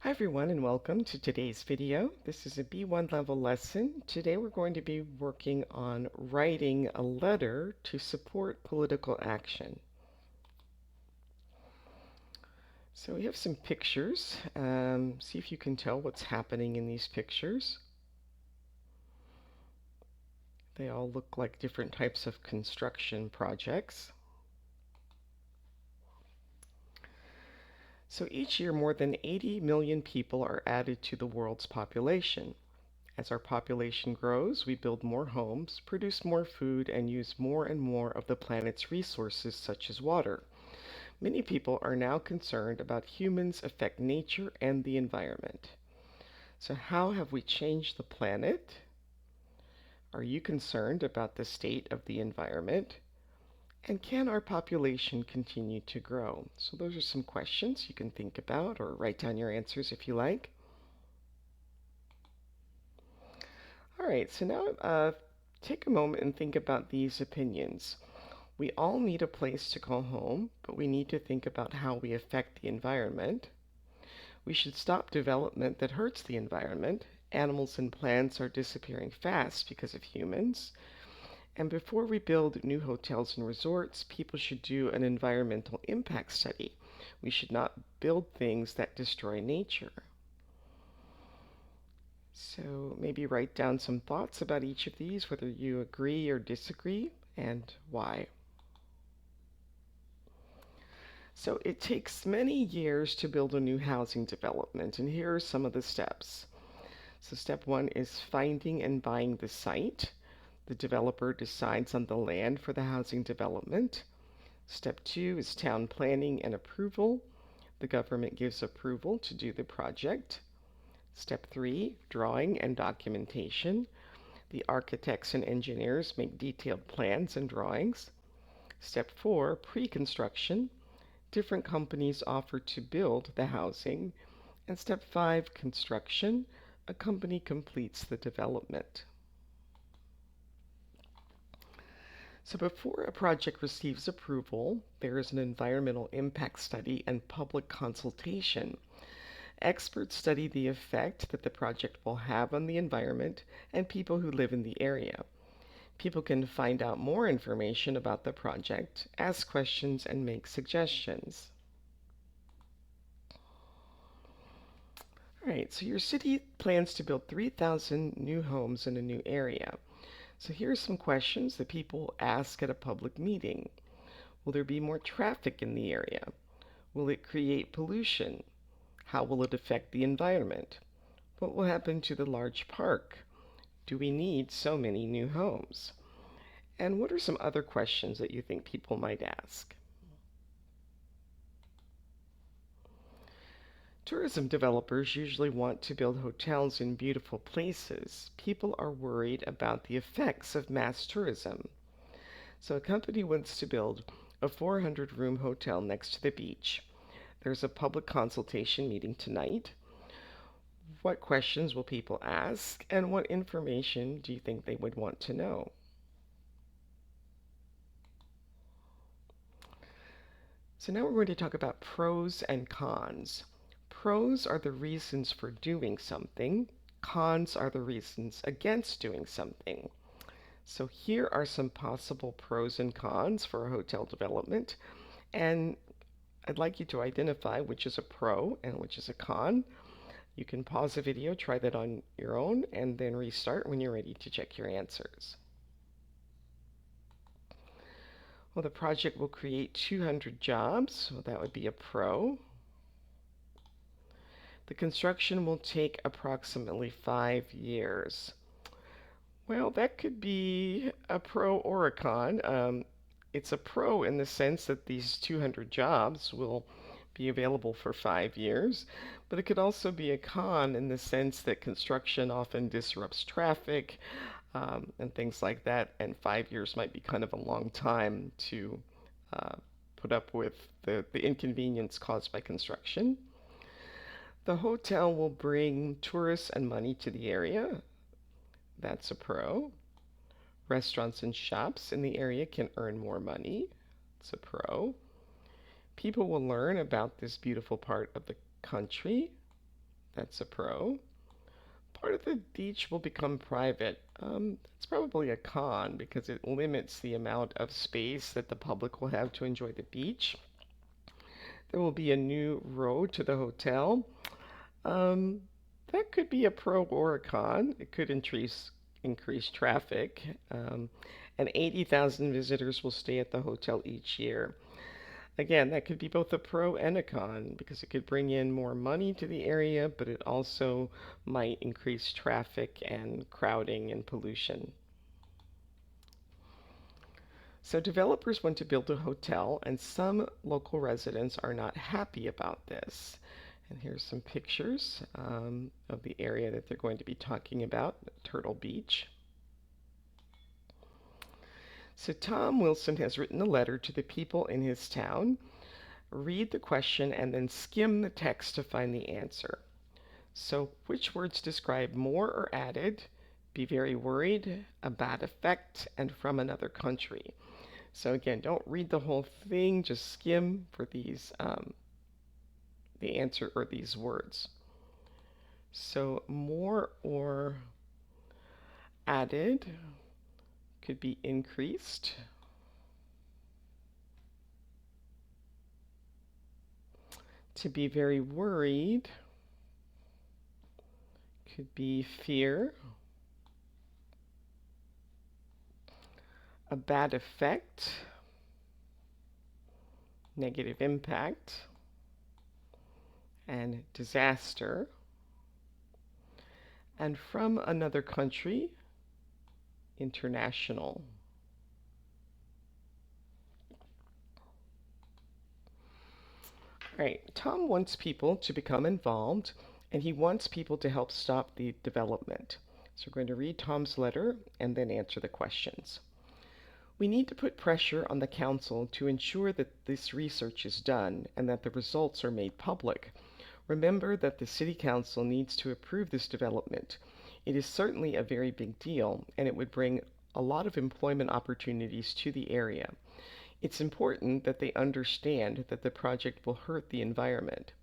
Hi everyone and welcome to today's video. This is a B1 level lesson. Today we're going to be working on writing a letter to support political action. So we have some pictures. See if you can tell what's happening in these pictures. They all look like different types of construction projects. So each year more than 80 million people are added to the world's population. As our population grows, we build more homes, produce more food, and use more and more of the planet's resources, such as water. Many people are now concerned about humans affect nature and the environment. So, how have we changed the planet? Are you concerned about the state of the environment? And can our population continue to grow? So, those are some questions you can think about or write down your answers if you like. All right, so now take a moment and think about these opinions. We all need a place to call home, but we need to think about how we affect the environment. We should stop development that hurts the environment. Animals and plants are disappearing fast because of humans. And before we build new hotels and resorts, people should do an environmental impact study. We should not build things that destroy nature. So maybe write down some thoughts about each of these, whether you agree or disagree, and why. So it takes many years to build a new housing development, and here are some of the steps. So step one is finding and buying the site. The developer decides on the land for the housing development. Step two is town planning and approval. The government gives approval to do the project. Step three, drawing and documentation. The architects and engineers make detailed plans and drawings. Step four, pre-construction. Different companies offer to build the housing. And step five, construction. A company completes the development. So before a project receives approval, there is an environmental impact study and public consultation. Experts study the effect that the project will have on the environment and people who live in the area. People can find out more information about the project, ask questions, and make suggestions. All right, so your city plans to build 3,000 new homes in a new area. So here are some questions that people ask at a public meeting. Will there be more traffic in the area? Will it create pollution? How will it affect the environment? What will happen to the large park? Do we need so many new homes? And what are some other questions that you think people might ask? Tourism developers usually want to build hotels in beautiful places. People are worried about the effects of mass tourism. So a company wants to build a 400-room hotel next to the beach. There's a public consultation meeting tonight. What questions will people ask, and what information do you think they would want to know? So now we're going to talk about pros and cons. Pros are the reasons for doing something. Cons are the reasons against doing something. So here are some possible pros and cons for a hotel development. And I'd like you to identify which is a pro and which is a con. You can pause the video, try that on your own, and then restart when you're ready to check your answers. Well, the project will create 200 jobs, so that would be a pro. The construction will take approximately 5 years. Well, that could be a pro or a con. It's a pro in the sense that these 200 jobs will be available for 5 years, but it could also be a con in the sense that construction often disrupts traffic and things like that, and 5 years might be kind of a long time to uh, put up with the inconvenience caused by construction. The hotel will bring tourists and money to the area. That's a pro. Restaurants and shops in the area can earn more money. It's a pro. People will learn about this beautiful part of the country. That's a pro. Part of the beach will become private. It's probably a con because it limits the amount of space that the public will have to enjoy the beach. There will be a new road to the hotel. Um, that could be a pro or a con. It could increase traffic. And 80,000 visitors will stay at the hotel each year. Again, that could be both a pro and a con because it could bring in more money to the area, but it also might increase traffic and crowding and pollution. So developers want to build a hotel, and some local residents are not happy about this. And here's some pictures of the area that they're going to be talking about, Turtle Beach. So Tom Wilson has written a letter to the people in his town. Read the question and then skim the text to find the answer. So which words describe more or added, be very worried, a bad effect, and from another country? So again, don't read the whole thing, just skim for these the answer or these words. So more or added could be increased. To be very worried could be fear. A bad effect, negative impact, and disaster. And from another country, international. All right, Tom wants people to become involved, and he wants people to help stop the development. So we're going to read Tom's letter and then answer the questions. We need to put pressure on the council to ensure that this research is done and that the results are made public. Remember that the City Council needs to approve this development. It is certainly a very big deal, and it would bring a lot of employment opportunities to the area. It's important that they understand that the project will hurt the environment.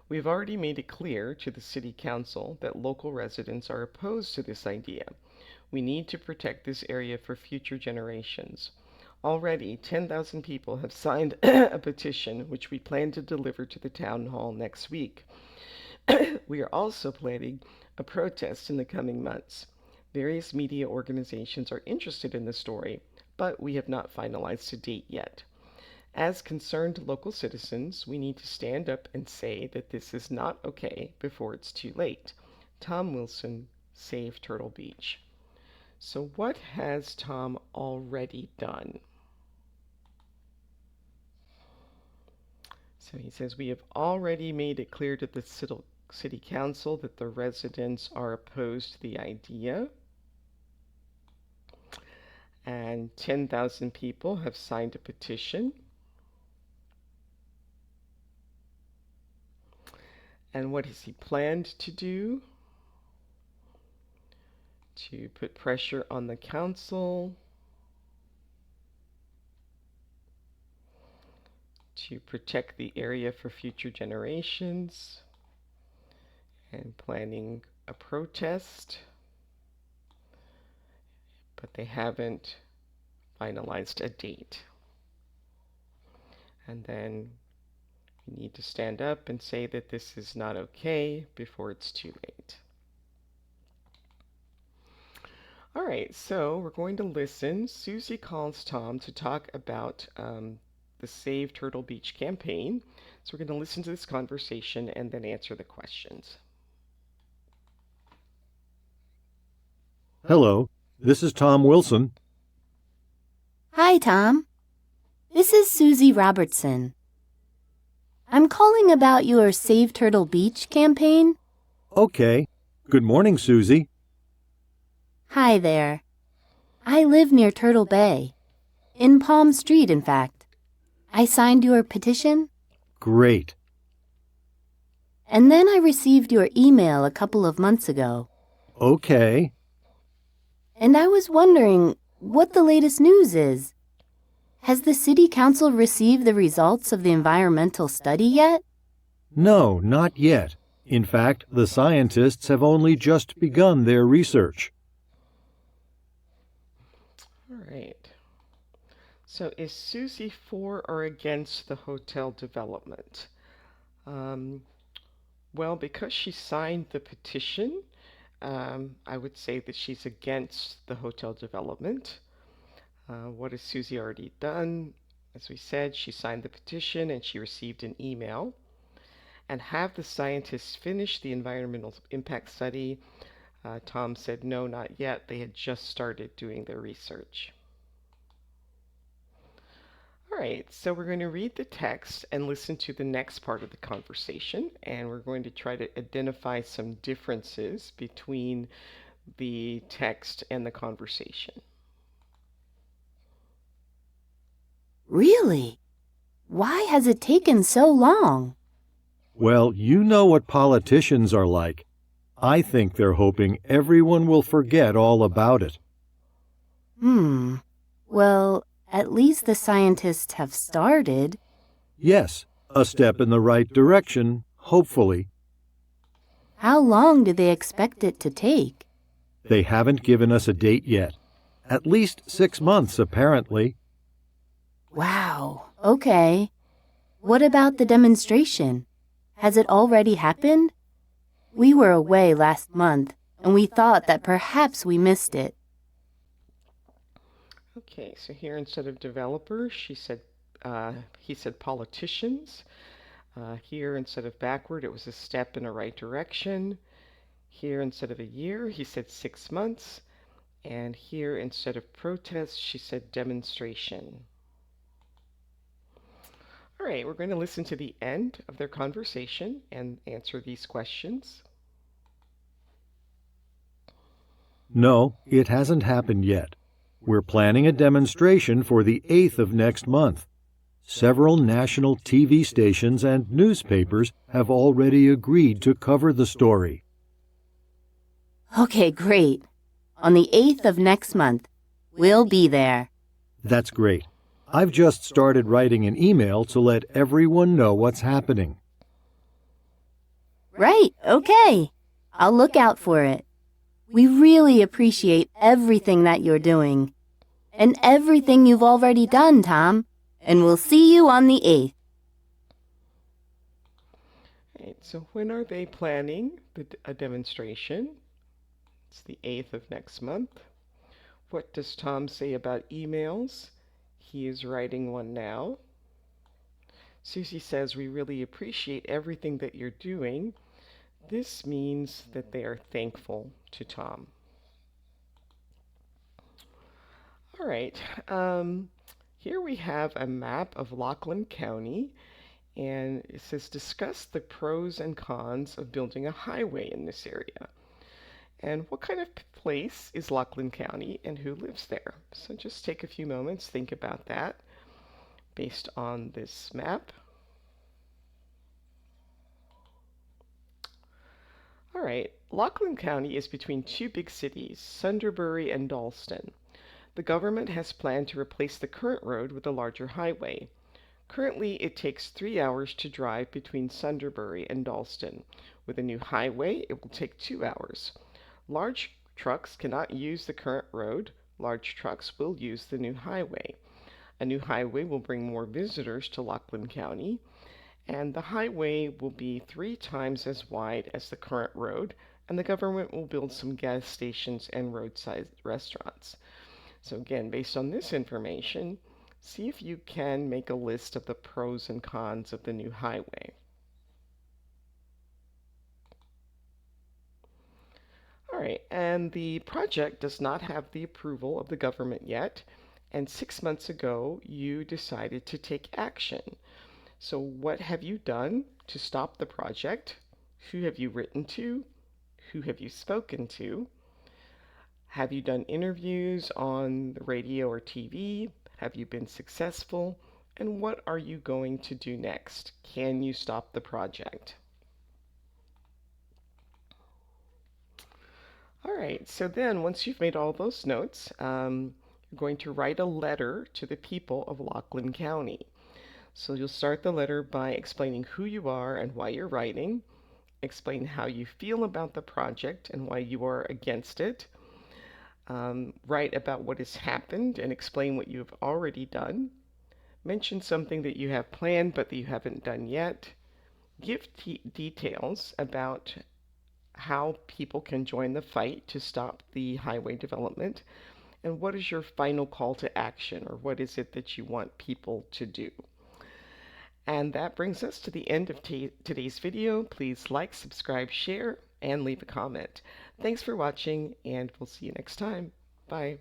We have already made it clear to the City Council that local residents are opposed to this idea. We need to protect this area for future generations. Already, 10,000 people have signed a petition which we plan to deliver to the town hall next week. We are also planning a protest in the coming months. Various media organizations are interested in the story, but we have not finalized a date yet. As concerned local citizens, we need to stand up and say that this is not okay before it's too late. Tom Wilson, Save Turtle Beach. So what has Tom already done? So he says, we have already made it clear to the City Council that the residents are opposed to the idea. And 10,000 people have signed a petition. And what has he planned to do? To put pressure on the council, to protect the area for future generations, and planning a protest, but they haven't finalized a date. And then we need to stand up and say that this is not okay before it's too late. All right, so we're going to listen. Susie calls Tom to talk about the Save Turtle Beach campaign. So we're going to listen to this conversation and then answer the questions. Hello, this is Tom Wilson. Hi, Tom. This is Susie Robertson. I'm calling about your Save Turtle Beach campaign. Okay. Good morning, Susie. Hi there. I live near Turtle Bay. In Palm Street, in fact. I signed your petition. Great. And then I received your email a couple of months ago. Okay. And I was wondering what the latest news is. Has the City Council received the results of the environmental study yet? No, not yet. In fact, the scientists have only just begun their research. All right. So is Susie for or against the hotel development? Um, well, because she signed the petition, I would say that she's against the hotel development. What has Susie already done? As we said, she signed the petition and she received an email. And have the scientists finished the environmental impact study? Tom said no, not yet. They had just started doing their research. All right, so we're going to read the text and listen to the next part of the conversation, and we're going to try to identify some differences between the text and the conversation. Really? Why has it taken so long? Well, you know what politicians are like. I think they're hoping everyone will forget all about it. Well, at least the scientists have started. Yes, a step in the right direction, hopefully. How long do they expect it to take? They haven't given us a date yet. At least 6 months, apparently. Wow, okay. What about the demonstration? Has it already happened? We were away last month, and we thought that perhaps we missed it. Okay, so here instead of developers, he said politicians. Here instead of backward, it was a step in the right direction. Here instead of a year, he said 6 months. And here instead of protest, she said demonstration. All right, we're going to listen to the end of their conversation and answer these questions. No, it hasn't happened yet. We're planning a demonstration for the 8th of next month. Several national TV stations and newspapers have already agreed to cover the story. Okay, great. On the 8th of next month, we'll be there. That's great. I've just started writing an email to let everyone know what's happening. Right, okay. I'll look out for it. We really appreciate everything that you're doing. And everything you've already done, Tom. And we'll see you on the 8th. Right, so when are they planning a demonstration? It's the 8th of next month. What does Tom say about emails? He is writing one now. Susie says, we really appreciate everything that you're doing. This means that they are thankful to Tom. All right, here we have a map of Lockland County, and it says discuss the pros and cons of building a highway in this area. And what kind of place is Lockland County and who lives there? So just take a few moments, think about that based on this map. All right, Lockland County is between two big cities, Sunderbury and Dalston. The government has planned to replace the current road with a larger highway. Currently, it takes 3 hours to drive between Sunderbury and Dalston. With a new highway, it will take 2 hours. Large trucks cannot use the current road. Large trucks will use the new highway. A new highway will bring more visitors to Lockland County, and the highway will be 3 times as wide as the current road, and the government will build some gas stations and roadside restaurants. So again, based on this information, see if you can make a list of the pros and cons of the new highway. All right, and the project does not have the approval of the government yet, and 6 months ago you decided to take action. So what have you done to stop the project? Who have you written to? Who have you spoken to? Have you done interviews on the radio or TV? Have you been successful? And what are you going to do next? Can you stop the project? All right, so then once you've made all those notes, you're going to write a letter to the people of Lockland County. So you'll start the letter by explaining who you are and why you're writing, explain how you feel about the project and why you are against it. Write about what has happened and explain what you have already done. Mention something that you have planned but that you haven't done yet. Give details about how people can join the fight to stop the highway development. And what is your final call to action, or what is it that you want people to do? And that brings us to the end of today's video. Please like, subscribe, share, and leave a comment. Thanks for watching, and we'll see you next time. Bye.